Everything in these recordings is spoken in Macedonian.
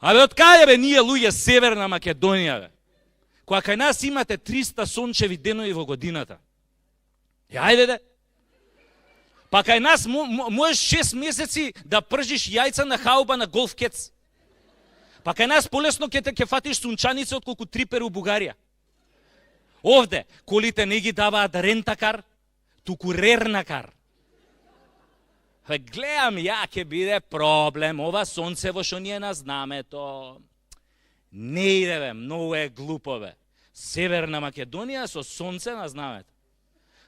Абе, од каде бе ние луѓе Северна Македонија, бе? Која кај нас имате 300 сончеви денови во годината. Ајде де. Па кај нас можеш 6 месеци да пржиш јајца на хауба на голф кец. Па кај нас полесно ќе фатиш сунчаница отколку трипер у Бугарија. Овде колите не ги даваат рентакар, туку рернакар. Гледам ја ќе биде проблем, ова сонцево што ние на знамето. Не иде бе, многу е глупо бе. Северна Македонија со сонце на знамето.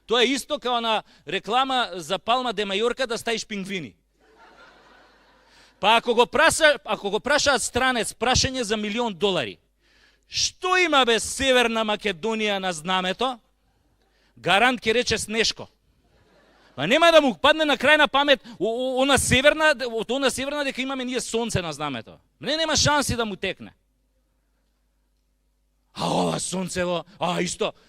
Тоа е исто као на реклама за Палма де Мајорка да ставиш пингвини. Па ако го прашаат странец прашање за $1.000.000, што има бе Северна Македонија на знамето? Гарант ќе рече Снешко. Па нема да му падне на крај на памет она северна дека имаме ние сонце на знамето. Нема шанси да му текне. А ова сонцево,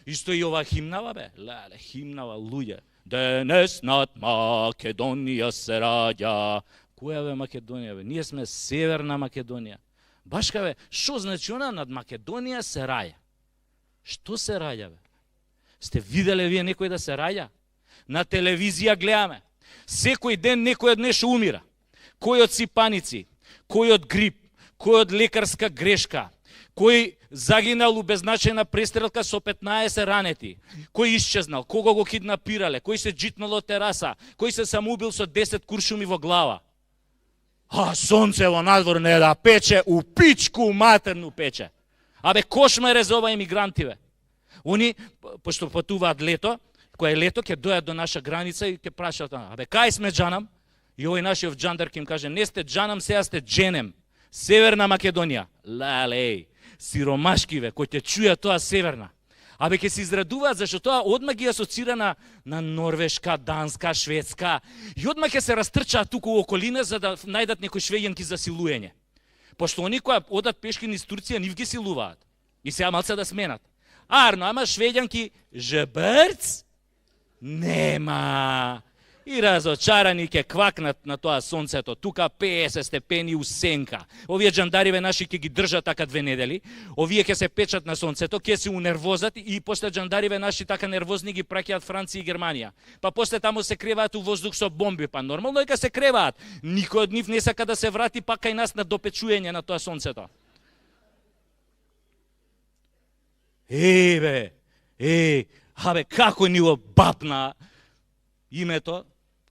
исто и ова химнава бе. Леле, химнава луѓе. Денес над Македонија се раѓа. Која бе Македонија бе? Ние сме Северна Македонија. Башка бе, што значи она над Македонија се раѓа? Што се раѓа бе? Сте виделе вие некој да се раѓа? На телевизија гледаме. Секој ден некој од нешто умира. Кој од сипаници, кој од грип, кој од лекарска грешка, кој загинал у беззначајна престрелка со 15 ранети, кој исчезнал, кого го киднапирале, кој се джитнал од тераса, кој се самоубил со 10 куршуми во глава. Сонцево надвор не да пече, у пичку матерну пече. Абе, кошмар е за ова емигранти, бе. Они, пошто патуваат лето, кое е лето, ќе дојат до наша граница и ќе прашаат, абе, кај сме джанам? И овој нашиот джандар ќе им каже, не сте джанам, сега сте дженем. Северна Македонија. Леле, сиромашки, бе, кој ќе чуја тоа Северна. Абе, ќе се израдуваат, зашто тоа одма ги асоцира на Норвешка, Данска, Шведска. И одма ќе се растрчаат туку во околина за да најдат некои швеѓанки за силуење. Пошто они која одат пешки низ Турција, нив ги силуваат. И сега малце да сменат. Арно, ама швеѓанки жебрц? Нема. И разочарани ќе квакнат на тоа сонцето. Тука 50 степени у сенка. Овие джандариве наши ќе ги држат така 2 недели. Овие ќе се печат на сонцето, ќе се унервозат и после джандариве наши така нервозни ги праќаат Франција и Германија. Па после таму се креваат у воздух со бомби. Па нормално дека се креваат. Никој од нив не сака да се врати пак кај нас на допечуење на тоа сонцето. Абе, како ни го бапна името,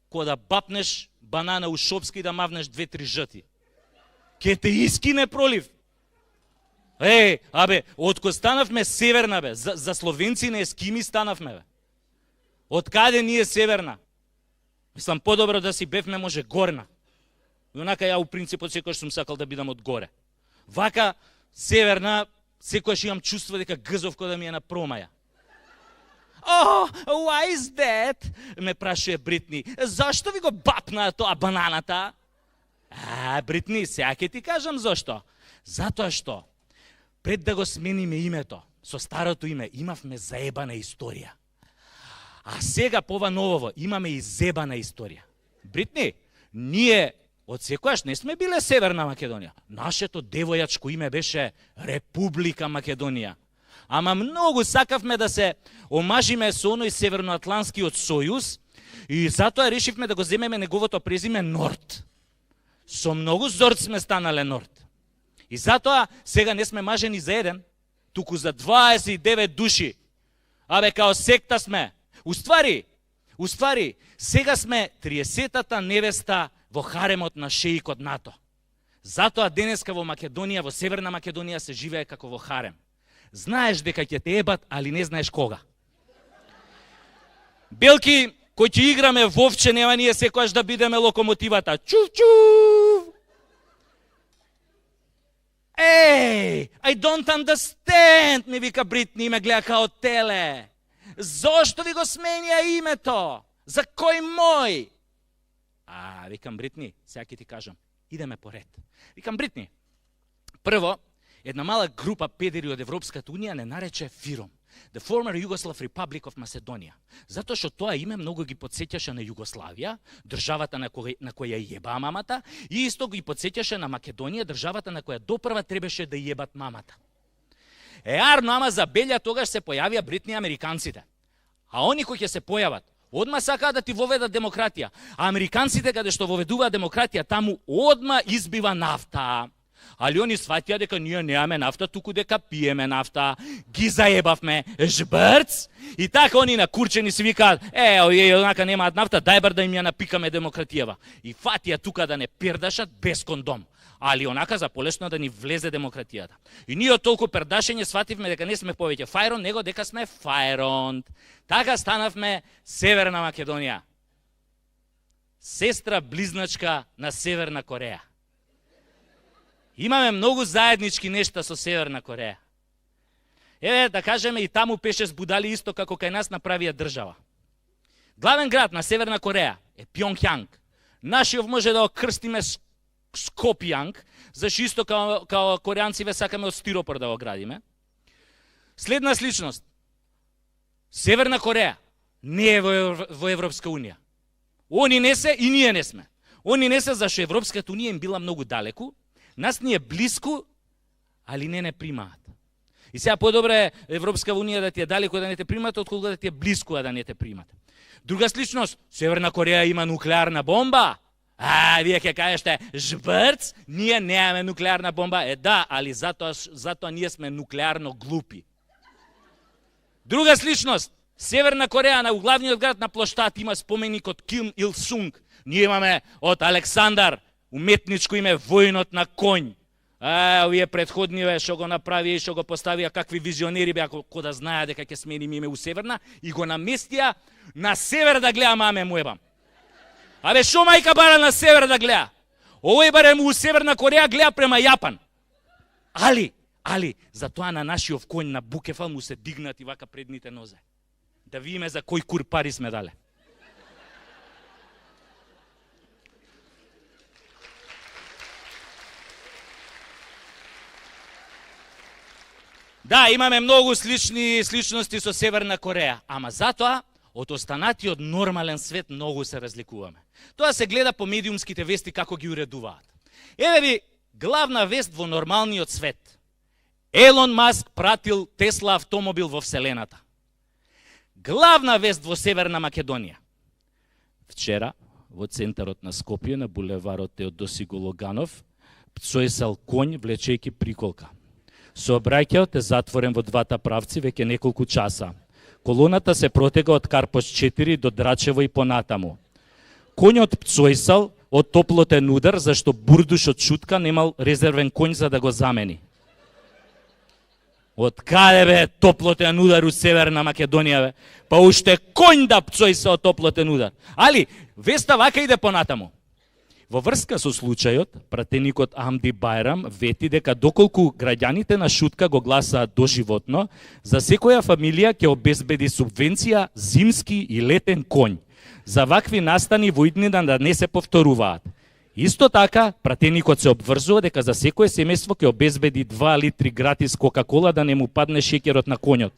кога да бапнеш банана у Шопски и да мавнеш 2-3 жати. Ке те искине пролив. Абе, откој станавме Северна, бе, за словенци не ескими станавме, бе. Од каде ние Северна? Мислам, подобро да си бевме може Горна. И онака ја у принципот секојаш сум сакал да бидам од горе. Вака, Северна, секојаш имам чувство дека гзов кој да ми е на промаја. Why is that? Ме прашува Бритни. Зашто ви го бапна тоа бананата? Бритни, сега ќе ти кажам зашто. Затоа што, пред да го смениме името, со старото име, имавме заебана историја. А сега по ова новово, имаме и зебана историја. Бритни, ние од секојаш не сме биле Северна Македонија. Нашето девојачко име беше Република Македонија. Ама многу сакавме да се омажиме со оној Северноатланскиот сојуз и затоа решивме да го земеме неговото презиме Норд. Со многу зорд сме станале Норд. И затоа сега не сме мажени за еден, туку за 29 души. Абе, као секта сме. Уствари, сега сме 30-та невеста во харемот на шеикот НАТО. Затоа денеска во Македонија, во Северна Македонија се живее како во харем. Знаеш дека ќе те ебат, али не знаеш кога. Белки, кој ќе играме вовче, нема ние секојаш да бидеме локомотивата. Чув! I don't understand, ми вика Бритни и ме гледа као теле. Зошто ви го сменија името? За кој мој? Викам Бритни, сега ќе ти кажам. Идеме поред. Викам Бритни, прво, една мала група педери од Европската Унија не нарече Фиром. The former Yugoslav Republic of Macedonia. Затоа што тоа име многу ги подсеќаше на Југославија, државата на која јебаа мамата, и исто ги подсеќаше на Македонија, државата на која допрва требаше да јебат мамата. Арно, ама забелја тогаш се појавија бритни американците. А они кои ќе се појават, одма сакаат да ти воведат демократија. А американците каде што воведуваат демократија, таму одма избива нафта. Али они сваќаат дека ние немаме нафта, туку дека пиеме нафта. Ги заебавме, жбрц. И така они на курчени си викаат, онака немаат нафта, дај бар да им ја напикаме демократијава. И фатија тука да не пердашат без кондом. Али онака за полесно да ни влезе демократијата. И ние од толку пердашење свативме дека не сме повеќе фајрон, него дека сме фајронд. Така станавме Северна Македонија. Сестра близначка на Северна Кореја. Имаме многу заеднички нешта со Северна Кореја. Да кажеме, и таму пеше збудали исто како кај нас направија држава. Главен град на Северна Кореја е Пјонгјанг. Нашиот може да окрстиме Скопјанг, зашто исто као кореанциве сакаме од стиропор да го градиме. Следна сличност. Северна Кореја не е во Европска унија. Они не се и ние не сме. Они не се зашто Европската унија им била многу далеку, нас ни е блиску, али не примаат. И сега подобре Европска унија да ти е далеку да не те примаат, отколку да ти е блиску да не те примаат. Друга сличност, Северна Кореја има нуклеарна бомба. Вие ќе кажете, жбрц, ние немаме нуклеарна бомба. Да, али затоа ние сме нуклеарно глупи. Друга сличност, Северна Кореја на главниот град на плоштад има споменик од Ким Ил Сунг. Ние имаме од Александар, уметничко име војнот на конј. Овие предходниве што го направија и што го поставија какви визионери беа кој да знаеа дека ќе сменим име у Северна и го наместија на север да гледа маме му ебам. Шо мајка бара на север да гледа? Овој барем у Северна Кореја гледа према Јапан. Али, затоа на нашиот конј на Букефал му се дигнати вака предните нозе. Да видиме за кој кур пари сме дале. Да, имаме многу сличности со Северна Кореја, ама затоа од останатиот нормален свет многу се разликуваме. Тоа се гледа по медиумските вести како ги уредуваат. Еве ви главна вест во нормалниот свет. Елон Маск пратил Тесла автомобил во Вселената. Главна вест во Северна Македонија. Вчера во центарот на Скопје на булеварот Теодоси Гологанов пцојсал конј влечејќи приколка. Сообраќајот е затворен во двата правци веќе неколку часа. Колоната се протега од Карпош 4 до Драчево и понатаму. Конјот пцојсал од топлотен удар зашто бурдушот Шутка немал резервен конј за да го замени. Од каде бе топлотен удар у Северна Македонија бе? Па уште конј да пцојса од топлотен удар. Али, веста вака иде понатаму. Во врска со случајот, пратеникот Амди Бајрам вети дека доколку граѓаните на Шутка го гласаат доживотно, за секоја фамилија ќе обезбеди субвенција зимски и летен конј. За вакви настани во иднина да не се повторуваат. Исто така, пратеникот се обврзува дека за секое семејство ќе обезбеди 2 литри гратис Кока-кола да не му падне шеќерот на конјот.